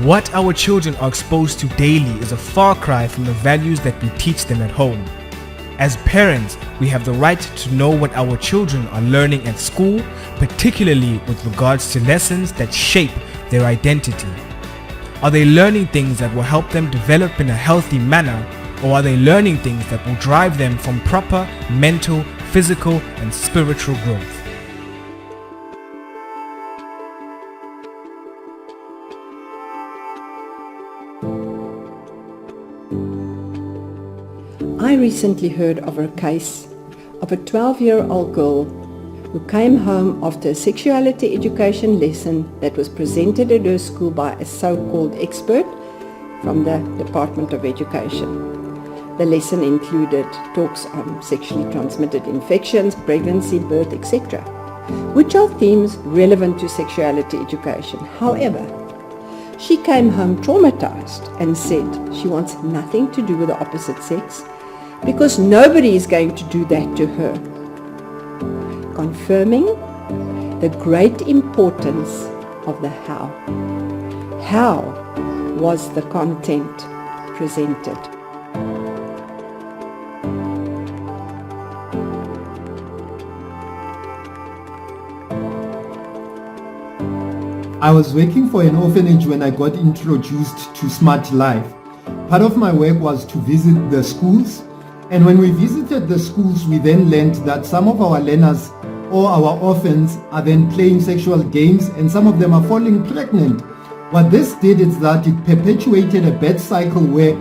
What our children are exposed to daily is a far cry from the values that we teach them at home. As parents, we have the right to know what our children are learning at school, particularly with regards to lessons that shape their identity. Are they learning things that will help them develop in a healthy manner, or are they learning things that will drive them from proper mental, physical, and spiritual growth? I recently heard of a case of a 12-year-old girl who came home after a sexuality education lesson that was presented at her school by a so-called expert from the Department of Education. The lesson included talks on sexually transmitted infections, pregnancy, birth, etc., which are themes relevant to sexuality education. However, she came home traumatized and said she wants nothing to do with the opposite sex because nobody is going to do that to her, confirming the great importance of the how. How was the content presented? I was working for an orphanage when I got introduced to Smart Life. Part of my work was to visit the schools, and when we visited the schools, we then learned that some of our learners or our orphans are then playing sexual games and some of them are falling pregnant. What this did is that it perpetuated a bad cycle where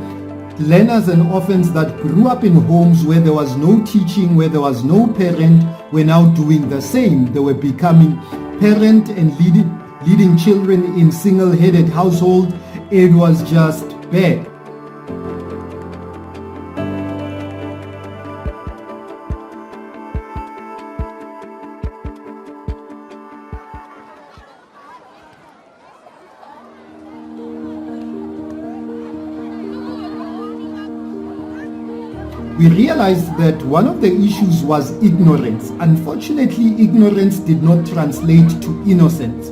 learners and orphans that grew up in homes where there was no teaching, where there was no parent, were now doing the same. They were becoming parent and leading children in single-headed household. It was just bad. We realized that one of the issues was ignorance. Unfortunately, ignorance did not translate to innocence.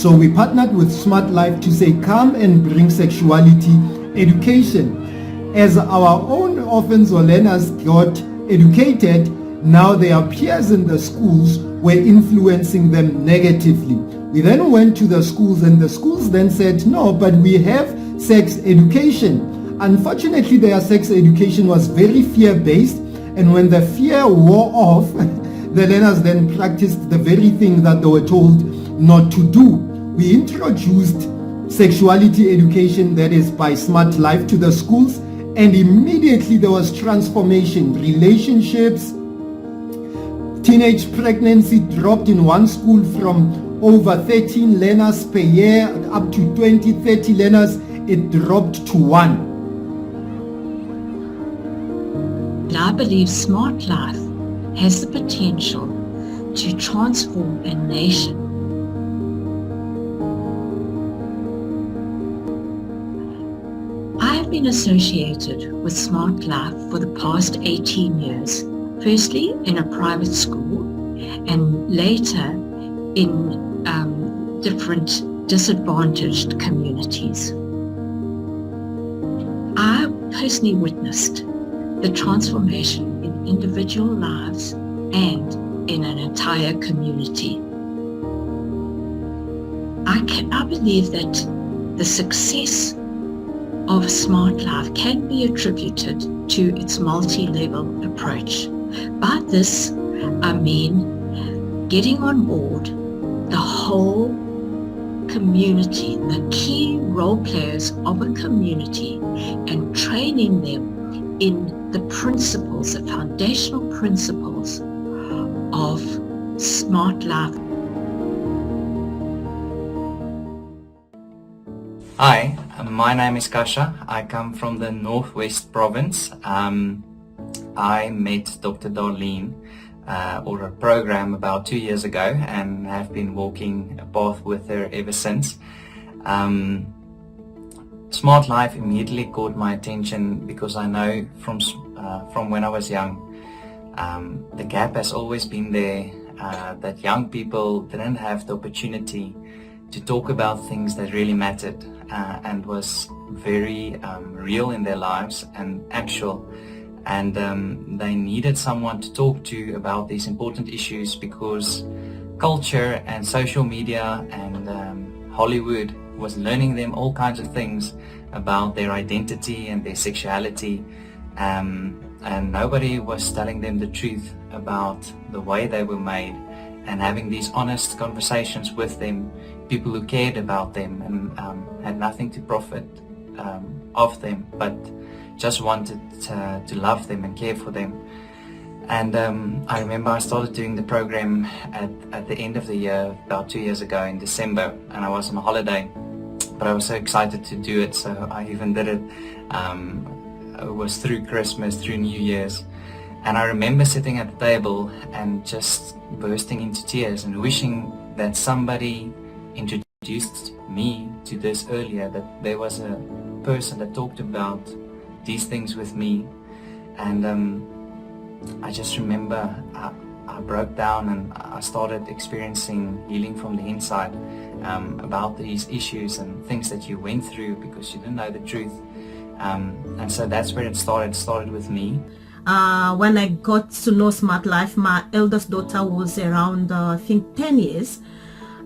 So we partnered with Smart Life to say, come and bring sexuality education. As our own orphans or learners got educated, now their peers in the schools were influencing them negatively. We then went to the schools and the schools then said, no, but we have sex education. Unfortunately, their sex education was very fear-based, and when the fear wore off, the learners then practiced the very thing that they were told not to do. We introduced sexuality education, that is by Smart Life, to the schools, and immediately there was transformation. Relationships, teenage pregnancy dropped in one school from over 13 learners per year up to 20, 30 learners. It dropped to 1. I believe Smart Life has the potential to transform a nation. I have been associated with Smart Life for the past 18 years, firstly in a private school and later in different disadvantaged communities. I personally witnessed the transformation in individual lives and in an entire community. I believe that the success of Smart Life can be attributed to its multi-level approach. By this, I mean getting on board the whole community, the key role players of a community, and training them in the principles, the foundational principles of Smart Life. Hi, my name is Kasha. I come from the Northwest Province. I met Dr. Darlene or a program about 2 years ago and have been walking a path with her ever since. Smart Life immediately caught my attention because I know from when I was young, the gap has always been there, that young people didn't have the opportunity to talk about things that really mattered and was very real in their lives and actual. And they needed someone to talk to about these important issues because culture and social media and Hollywood was learning them all kinds of things about their identity and their sexuality, and nobody was telling them the truth about the way they were made and having these honest conversations with them, people who cared about them and had nothing to profit of them but just wanted to love them and care for them. And I remember I started doing the program at the end of the year about 2 years ago in December, and I was on a holiday, but I was so excited to do it, so I even did it. It was through Christmas, through New Year's, and I remember sitting at the table and just bursting into tears and wishing that somebody introduced me to this earlier, that there was a person that talked about these things with me. And I just remember I broke down and I started experiencing healing from the inside about these issues and things that you went through because you didn't know the truth. And so that's where it started. It started with me. When I got to know Smart Life, my eldest daughter was around, I think, 10 years.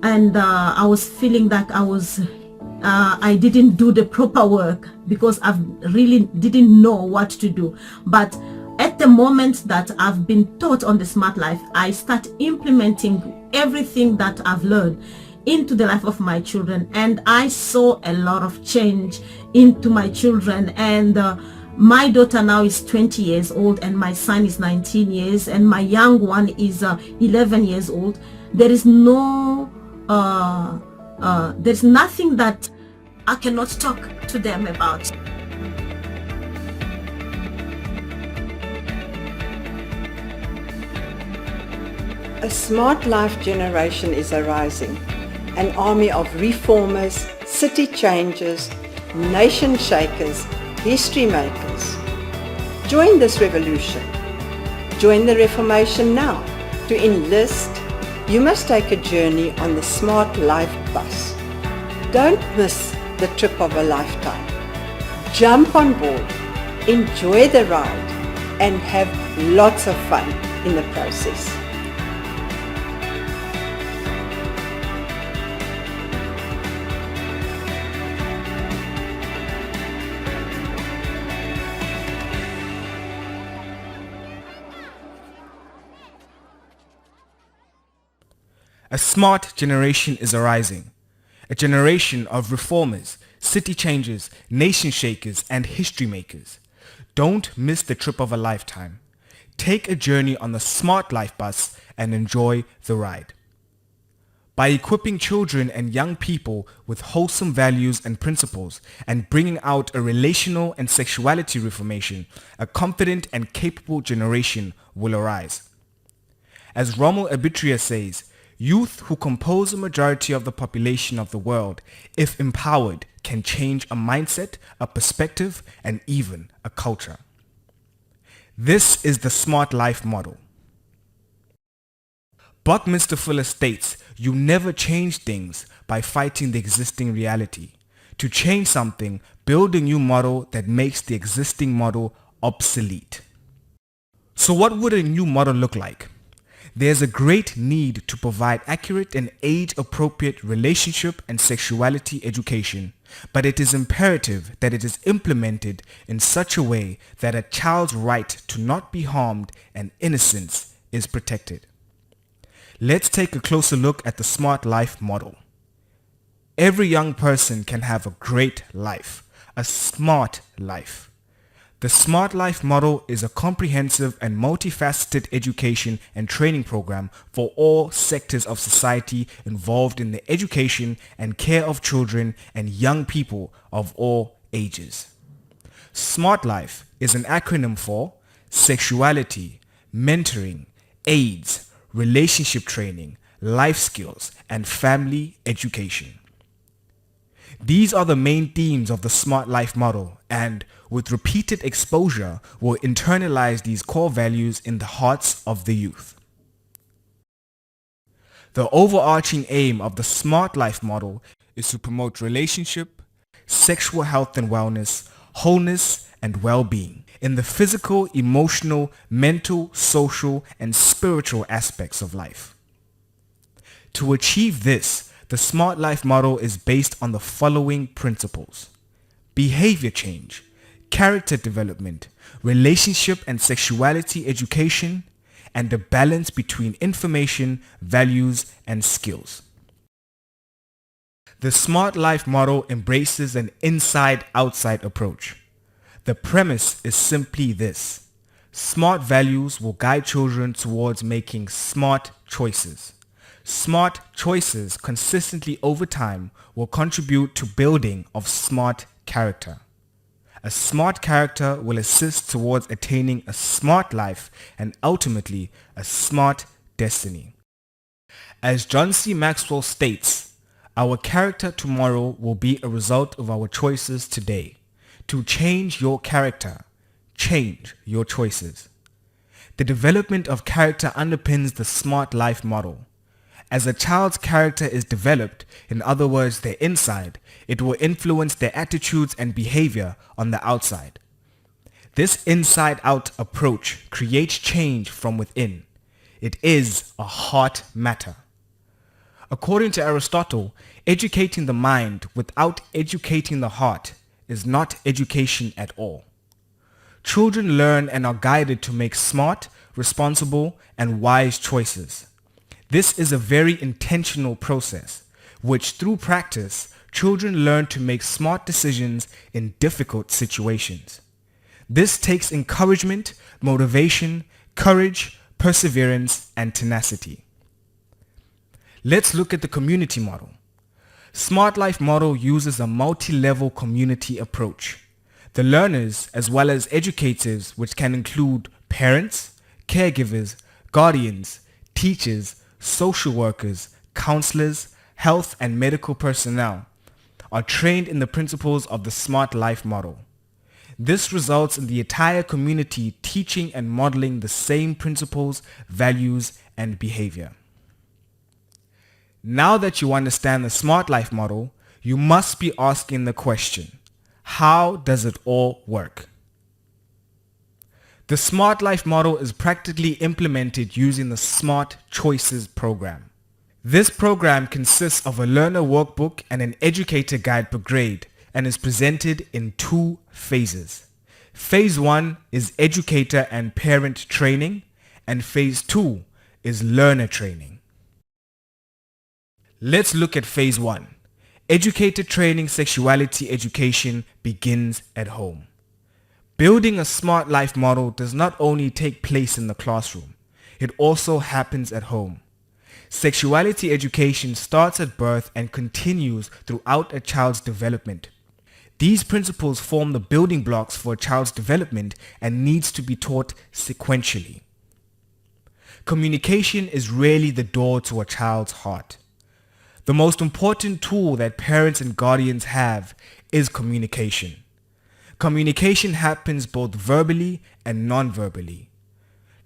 And I was feeling that I didn't do the proper work because I really didn't know what to do. But at the moment that I've been taught on the Smart Life, I start implementing everything that I've learned into the life of my children. And I saw a lot of change into my children. And my daughter now is 20 years old and my son is 19 years and my young one is 11 years old. There is there's nothing that I cannot talk to them about. A smart life generation is arising, an army of reformers, city changers, nation shakers, history makers. Join this revolution. Join the Reformation now. To enlist, you must take a journey on the Smart Life bus. Don't miss the trip of a lifetime. Jump on board, enjoy the ride, and have lots of fun in the process. A smart generation is arising. A generation of reformers, city changers, nation shakers, and history makers. Don't miss the trip of a lifetime. Take a journey on the Smart Life bus and enjoy the ride. By equipping children and young people with wholesome values and principles and bringing out a relational and sexuality reformation, a confident and capable generation will arise. As Rommel Abitria says, youth who compose a majority of the population of the world, if empowered, can change a mindset, a perspective, and even a culture. This is the Smart Life model. Buckminster Fuller states, you never change things by fighting the existing reality. To change something, build a new model that makes the existing model obsolete. So what would a new model look like? There's a great need to provide accurate and age-appropriate relationship and sexuality education, but it is imperative that it is implemented in such a way that a child's right to not be harmed and innocence is protected. Let's take a closer look at the Smart Life model. Every young person can have a great life, a smart life. The The Smart Life model is a comprehensive and multifaceted education and training program for all sectors of society involved in the education and care of children and young people of all ages. Smart Life is an acronym for sexuality, mentoring, AIDS, relationship training, life skills, and family education. These are the main themes of the Smart Life model, and with repeated exposure will internalize these core values in the hearts of the youth. The overarching aim of the Smart Life model is to promote relationship, sexual health and wellness, wholeness and well-being in the physical, emotional, mental, social, and spiritual aspects of life. To achieve this, the Smart Life model is based on the following principles: behavior change, character development, relationship and sexuality education, and the balance between information, values, and skills. The Smart Life model embraces an inside-outside approach. The premise is simply this: smart values will guide children towards making smart choices. Smart choices consistently over time will contribute to building of smart character. A smart character will assist towards attaining a smart life and ultimately a smart destiny. As John C. Maxwell states, our character tomorrow will be a result of our choices today. To change your character, change your choices. The development of character underpins the Smart Life model. As a child's character is developed, in other words, their inside, it will influence their attitudes and behavior on the outside. This inside-out approach creates change from within. It is a heart matter. According to Aristotle, educating the mind without educating the heart is not education at all. Children learn and are guided to make smart, responsible, and wise choices. This is a very intentional process, which through practice, children learn to make smart decisions in difficult situations. This takes encouragement, motivation, courage, perseverance, and tenacity. Let's look at the community model. Smart Life model uses a multi-level community approach. The learners, as well as educators, which can include parents, caregivers, guardians, teachers, social workers, counselors, health and medical personnel, are trained in the principles of the Smart Life model. This results in the entire community teaching and modeling the same principles, values, and behavior. Now that you understand the Smart Life model, you must be asking the question, how does it all work? The Smart Life model is practically implemented using the Smart Choices program. This program consists of a learner workbook and an educator guide per grade and is presented in 2 phases. Phase 1 is educator and parent training, and phase 2 is learner training. Let's look at phase 1. Educator training sexuality education begins at home. Building a Smart Life model does not only take place in the classroom, it also happens at home. Sexuality education starts at birth and continues throughout a child's development. These principles form the building blocks for a child's development and needs to be taught sequentially. Communication is really the door to a child's heart. The most important tool that parents and guardians have is communication. Communication happens both verbally and non-verbally.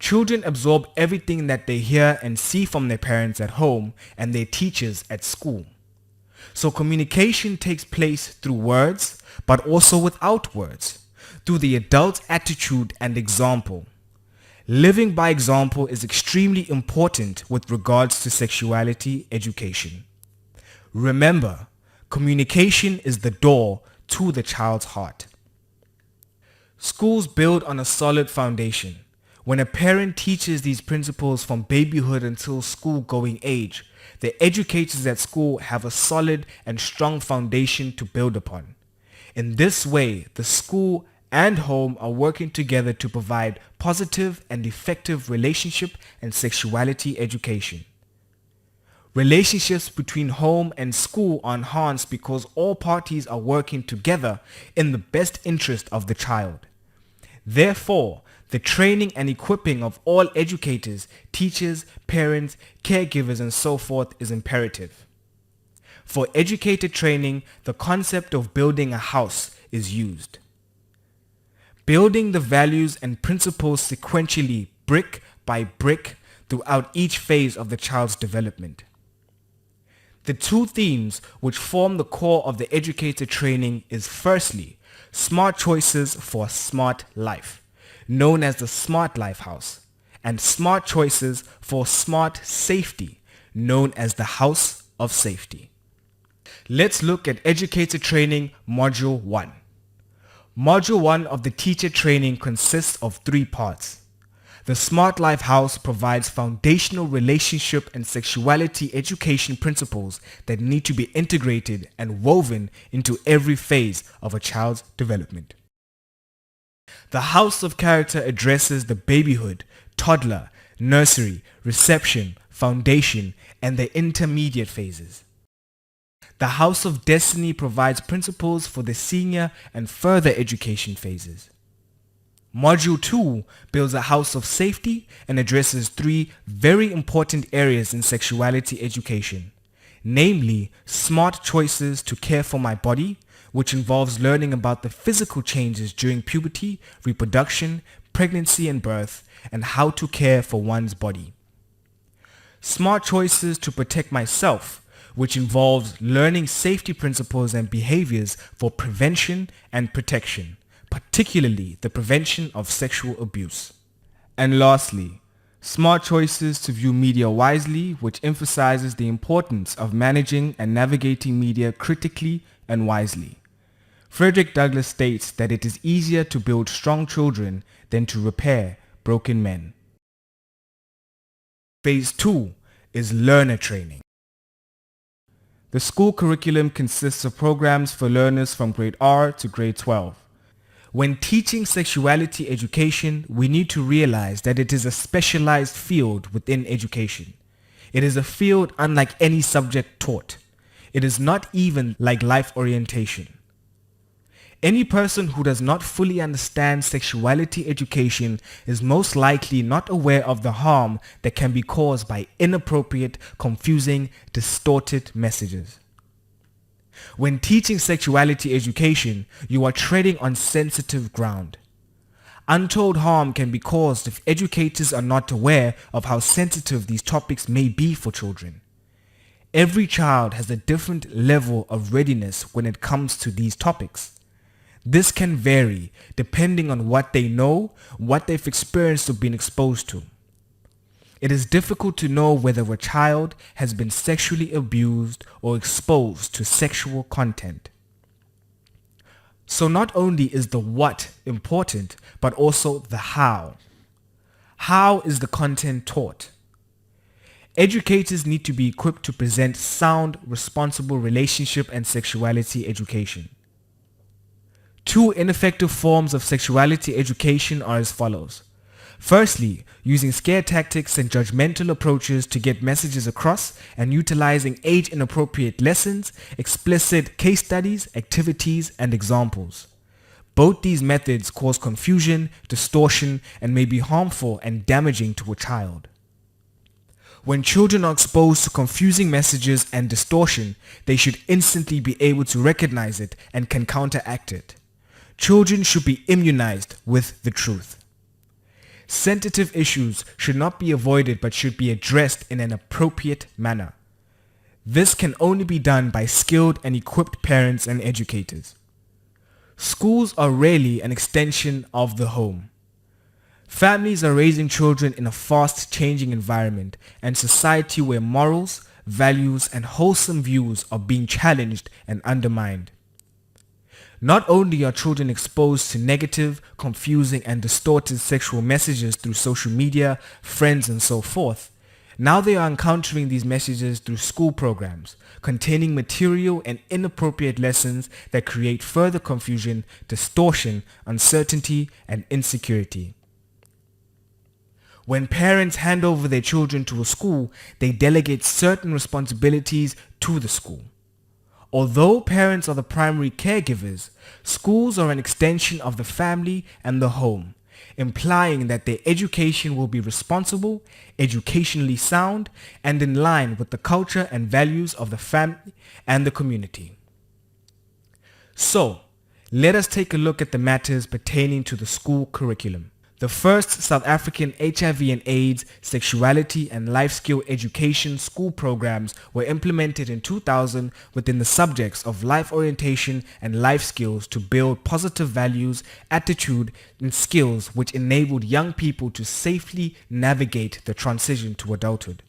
Children absorb everything that they hear and see from their parents at home and their teachers at school. So communication takes place through words, but also without words, through the adult's attitude and example. Living by example is extremely important with regards to sexuality education. Remember, communication is the door to the child's heart. Schools build on a solid foundation. When a parent teaches these principles from babyhood until school-going age, the educators at school have a solid and strong foundation to build upon. In this way, the school and home are working together to provide positive and effective relationship and sexuality education. Relationships between home and school are enhanced because all parties are working together in the best interest of the child. Therefore, the training and equipping of all educators, teachers, parents, caregivers, and so forth is imperative. For educator training, the concept of building a house is used. Building the values and principles sequentially, brick by brick, throughout each phase of the child's development. The two themes which form the core of the educator training is firstly, smart choices for a smart life, known as the Smart Life House, and smart choices for smart safety, known as the House of Safety. Let's look at educator training module 1. Module 1 of the teacher training consists of 3 parts. The Smart Life House provides foundational relationship and sexuality education principles that need to be integrated and woven into every phase of a child's development. The House of Character addresses the babyhood, toddler, nursery, reception, foundation, and the intermediate phases. The House of Destiny provides principles for the senior and further education phases. Module 2 builds a house of safety and addresses 3 very important areas in sexuality education, namely smart choices to care for my body, which involves learning about the physical changes during puberty, reproduction, pregnancy and birth, and how to care for one's body. Smart choices to protect myself, which involves learning safety principles and behaviors for prevention and protection, particularly the prevention of sexual abuse. And lastly, smart choices to view media wisely, which emphasizes the importance of managing and navigating media critically and wisely. Frederick Douglass states that it is easier to build strong children than to repair broken men. Phase 2 is learner training. The school curriculum consists of programs for learners from grade R to grade 12. When teaching sexuality education, we need to realize that it is a specialized field within education. It is a field unlike any subject taught. It is not even like life orientation. Any person who does not fully understand sexuality education is most likely not aware of the harm that can be caused by inappropriate, confusing, distorted messages. When teaching sexuality education, you are treading on sensitive ground. Untold harm can be caused if educators are not aware of how sensitive these topics may be for children. Every child has a different level of readiness when it comes to these topics. This can vary depending on what they know, what they've experienced or been exposed to. It is difficult to know whether a child has been sexually abused or exposed to sexual content. So not only is the what important, but also the how. How is the content taught? Educators need to be equipped to present sound, responsible relationship and sexuality education. 2 ineffective forms of sexuality education are as follows. Firstly, using scare tactics and judgmental approaches to get messages across and utilizing age-inappropriate lessons, explicit case studies, activities, and examples. Both these methods cause confusion, distortion, and may be harmful and damaging to a child. When children are exposed to confusing messages and distortion, they should instantly be able to recognize it and can counteract it. Children should be immunized with the truth. Sensitive issues should not be avoided but should be addressed in an appropriate manner. This can only be done by skilled and equipped parents and educators. Schools are rarely an extension of the home. Families are raising children in a fast-changing environment and society where morals, values, and wholesome views are being challenged and undermined. Not only are children exposed to negative, confusing, and distorted sexual messages through social media, friends, and so forth, Now they are encountering these messages through school programs containing material and inappropriate lessons that create further confusion, distortion, uncertainty, and insecurity. When parents hand over their children to a school, they delegate certain responsibilities to the school. Although parents are the primary caregivers, schools are an extension of the family and the home, implying that their education will be responsible, educationally sound, and in line with the culture and values of the family and the community. So, let us take a look at the matters pertaining to the school curriculum. The first South African HIV and AIDS, sexuality and life skill education school programs were implemented in 2000 within the subjects of life orientation and life skills to build positive values, attitude, and skills which enabled young people to safely navigate the transition to adulthood.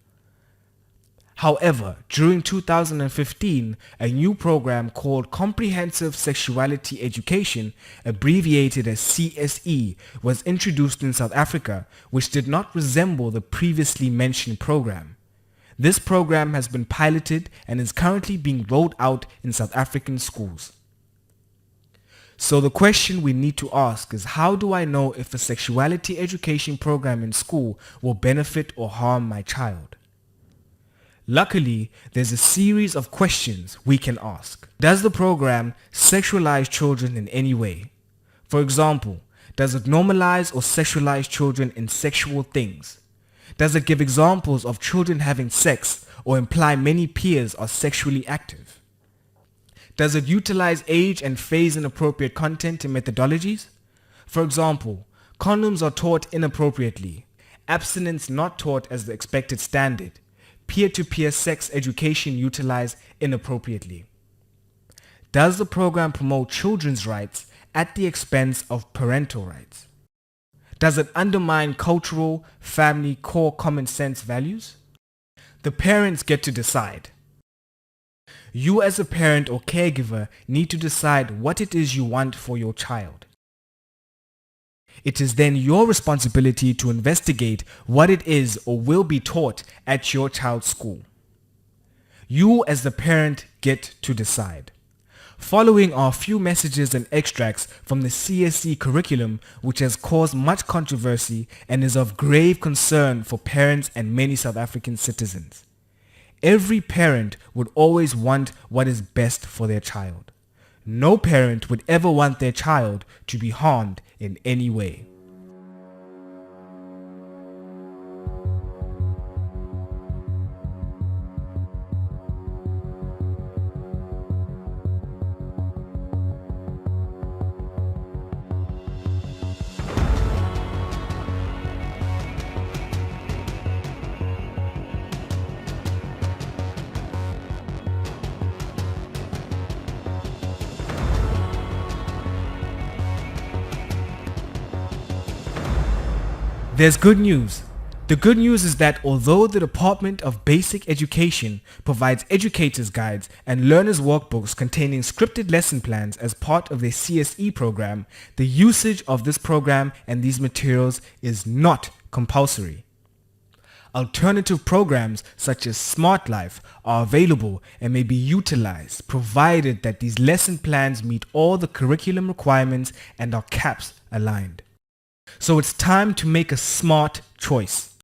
However, during 2015, a new program called Comprehensive Sexuality Education, abbreviated as CSE, was introduced in South Africa, which did not resemble the previously mentioned program. This program has been piloted and is currently being rolled out in South African schools. So the question we need to ask is, how do I know if a sexuality education program in school will benefit or harm my child? Luckily, there's a series of questions we can ask. Does the program sexualize children in any way? For example, does it normalize or sexualize children in sexual things? Does it give examples of children having sex or imply many peers are sexually active? Does it utilize age and phase inappropriate content and methodologies? For example, condoms are taught inappropriately, abstinence not taught as the expected standard, peer-to-peer sex education utilized inappropriately. Does the program promote children's rights at the expense of parental rights? Does it undermine cultural, family, core common sense values? The parents get to decide. You as a parent or caregiver need to decide what it is you want for your child. It is then your responsibility to investigate what it is or will be taught at your child's school. You as the parent get to decide. Following are a few messages and extracts from the CSE curriculum which has caused much controversy and is of grave concern for parents and many South African citizens. Every parent would always want what is best for their child. No parent would ever want their child to be harmed in any way. There's good news. The good news is that although the Department of Basic Education provides educators' guides and learners' workbooks containing scripted lesson plans as part of their CSE program, the usage of this program and these materials is not compulsory. Alternative programs such as Smart Life are available and may be utilized provided that these lesson plans meet all the curriculum requirements and are CAPS aligned. So it's time to make a smart choice.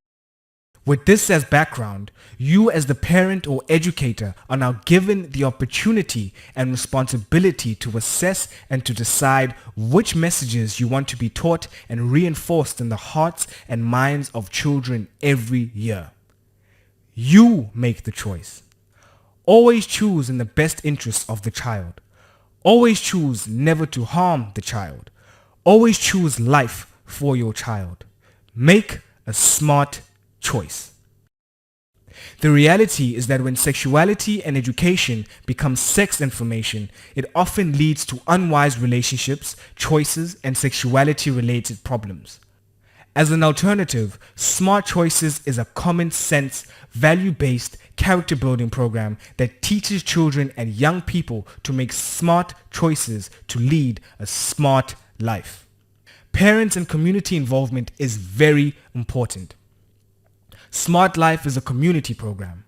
With this as background, you as the parent or educator are now given the opportunity and responsibility to assess and to decide which messages you want to be taught and reinforced in the hearts and minds of children every year. You make the choice. Always choose in the best interests of the child. Always choose never to harm the child. Always choose life for your child. Make a smart choice. The reality is that when sexuality and education becomes sex information, it often leads to unwise relationships, choices, and sexuality-related problems. As an alternative, Smart Choices is a common sense, value-based, character-building program that teaches children and young people to make smart choices to lead a smart life. Parents and community involvement is very important. Smart Life is a community program.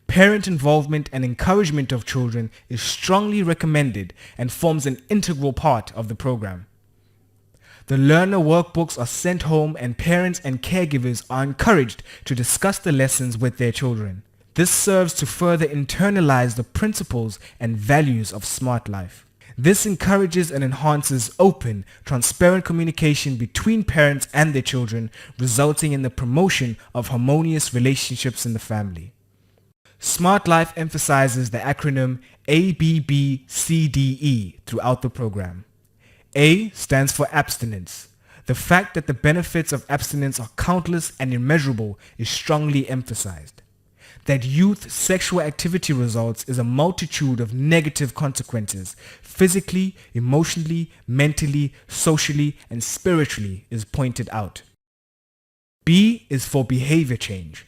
Parent involvement and encouragement of children is strongly recommended and forms an integral part of the program. The learner workbooks are sent home and parents and caregivers are encouraged to discuss the lessons with their children. This serves to further internalize the principles and values of Smart Life. This encourages and enhances open, transparent communication between parents and their children, resulting in the promotion of harmonious relationships in the family. Smart Life emphasizes the acronym ABBCDE throughout the program. A stands for abstinence. The fact that the benefits of abstinence are countless and immeasurable is strongly emphasized. That youth sexual activity results in a multitude of negative consequences, physically, emotionally, mentally, socially, and spiritually is pointed out. B is for behavior change.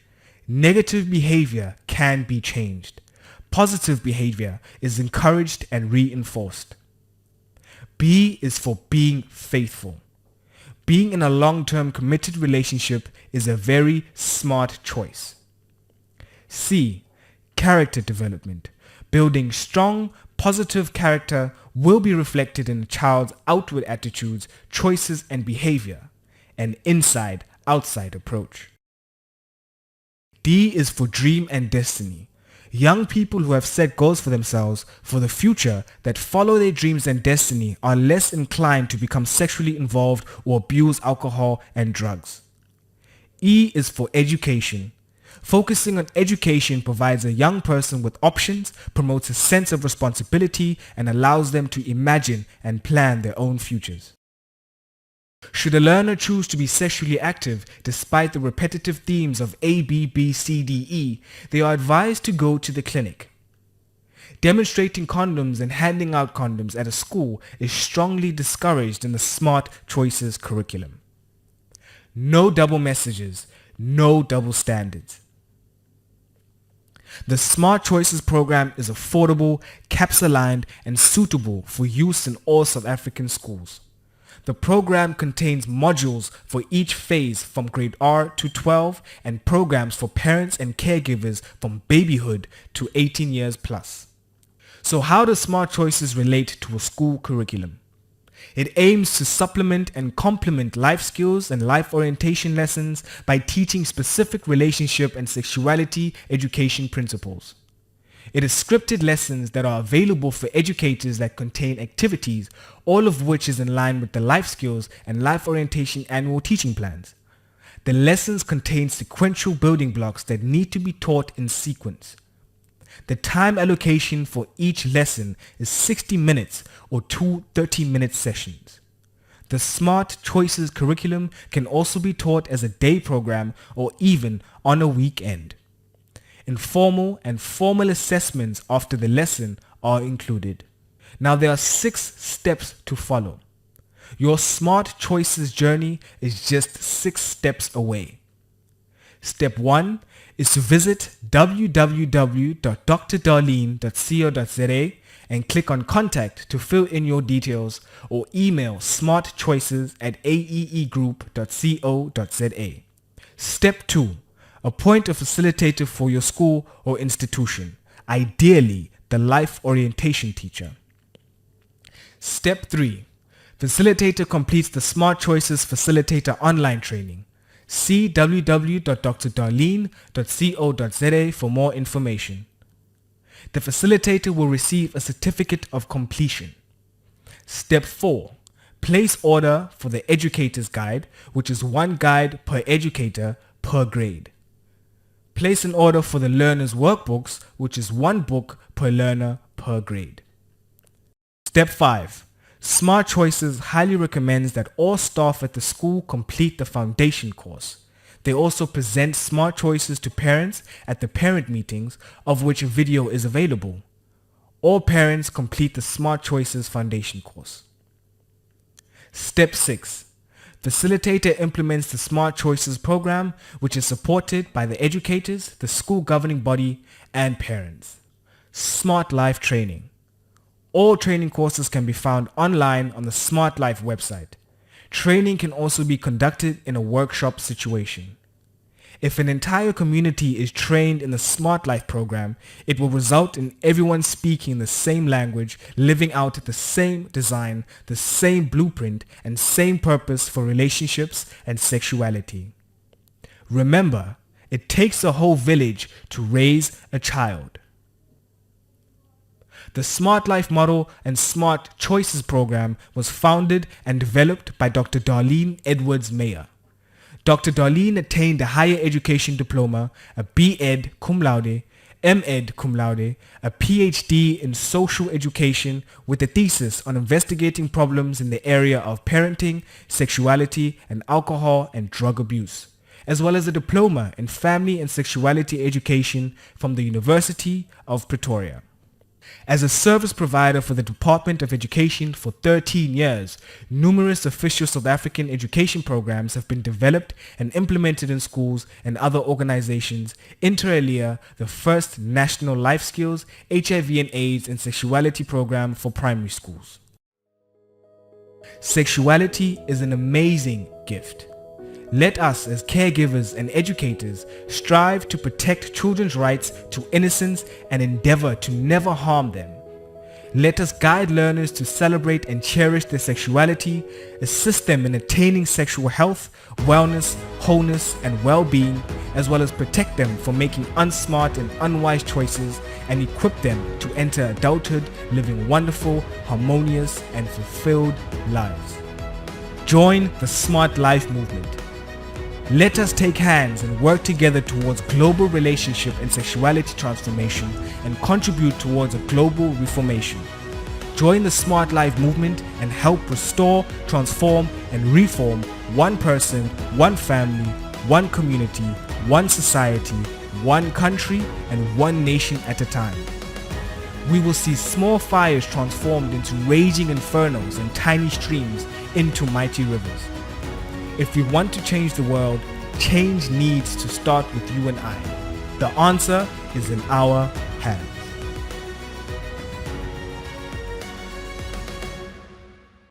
Negative behavior can be changed. Positive behavior is encouraged and reinforced. B is for being faithful. Being in a long-term committed relationship is a very smart choice. C, character development. Building strong, positive character will be reflected in a child's outward attitudes, choices, and behavior, an inside-outside approach. D is for dream and destiny. Young people who have set goals for themselves for the future that follow their dreams and destiny are less inclined to become sexually involved or abuse alcohol and drugs. E is for education. Focusing on education provides a young person with options, promotes a sense of responsibility, and allows them to imagine and plan their own futures. Should a learner choose to be sexually active despite the repetitive themes of A, B, B, C, D, E, they are advised to go to the clinic. Demonstrating condoms and handing out condoms at a school is strongly discouraged in the Smart Choices curriculum. No double messages, no double standards. The Smart Choices program is affordable, CAPS-aligned, and suitable for use in all South African schools. The program contains modules for each phase from grade R to 12 and programs for parents and caregivers from babyhood to 18 years plus. So how does Smart Choices relate to a school curriculum? It aims to supplement and complement life skills and life orientation lessons by teaching specific relationship and sexuality education principles. It is scripted lessons that are available for educators that contain activities, all of which is in line with the life skills and life orientation annual teaching plans. The lessons contain sequential building blocks that need to be taught in sequence. The time allocation for each lesson is 60 minutes or 2 30-minute sessions. The Smart Choices curriculum can also be taught as a day program or even on a weekend. Informal and formal assessments after the lesson are included. Now there are 6 steps to follow. Your Smart Choices journey is just 6 steps away. Step 1 is to visit www.drdarlene.co.za and click on Contact to fill in your details or email smartchoices@aeegroup.co.za. Step 2. Appoint a facilitator for your school or institution, ideally the life orientation teacher. Step 3. Facilitator completes the Smart Choices Facilitator online training. See www.drdarlene.co.za for more information. The facilitator will receive a certificate of completion. Step 4. Place order for the Educator's Guide, which is 1 guide per educator per grade. Place an order for the Learner's Workbooks, which is 1 book per learner per grade. Step 5. Smart Choices highly recommends that all staff at the school complete the foundation course. They also present Smart Choices to parents at the parent meetings, of which a video is available. All parents complete the Smart Choices foundation course. Step 6. Facilitator implements the Smart Choices program, which is supported by the educators, the school governing body, and parents. Smart Life Training. All training courses can be found online on the Smart Life website. Training can also be conducted in a workshop situation. If an entire community is trained in the Smart Life program, it will result in everyone speaking the same language, living out the same design, the same blueprint, and same purpose for relationships and sexuality. Remember, it takes a whole village to raise a child. The Smart Life Model and Smart Choices program was founded and developed by Dr. Darlene Edwards-Mayer. Dr. Darlene attained a higher education diploma, a B.Ed cum laude, M.Ed cum laude, a Ph.D. in social education with a thesis on investigating problems in the area of parenting, sexuality, and alcohol and drug abuse, as well as a diploma in family and sexuality education from the University of Pretoria. As a service provider for the Department of Education for 13 years, numerous official South African education programs have been developed and implemented in schools and other organizations, inter alia the first national life skills, HIV and AIDS and sexuality program for primary schools. Sexuality is an amazing gift. Let us as caregivers and educators strive to protect children's rights to innocence and endeavor to never harm them. Let us guide learners to celebrate and cherish their sexuality, assist them in attaining sexual health, wellness, wholeness, and well-being, as well as protect them from making unsmart and unwise choices, and equip them to enter adulthood living wonderful, harmonious, and fulfilled lives. Join the Smart Life movement. Let us take hands and work together towards global relationship and sexuality transformation and contribute towards a global reformation. Join the Smart Life movement and help restore, transform, and reform one person, one family, one community, one society, one country, and one nation at a time. We will see small fires transformed into raging infernos and tiny streams into mighty rivers. If we want to change the world, change needs to start with you and I. The answer is in our hands.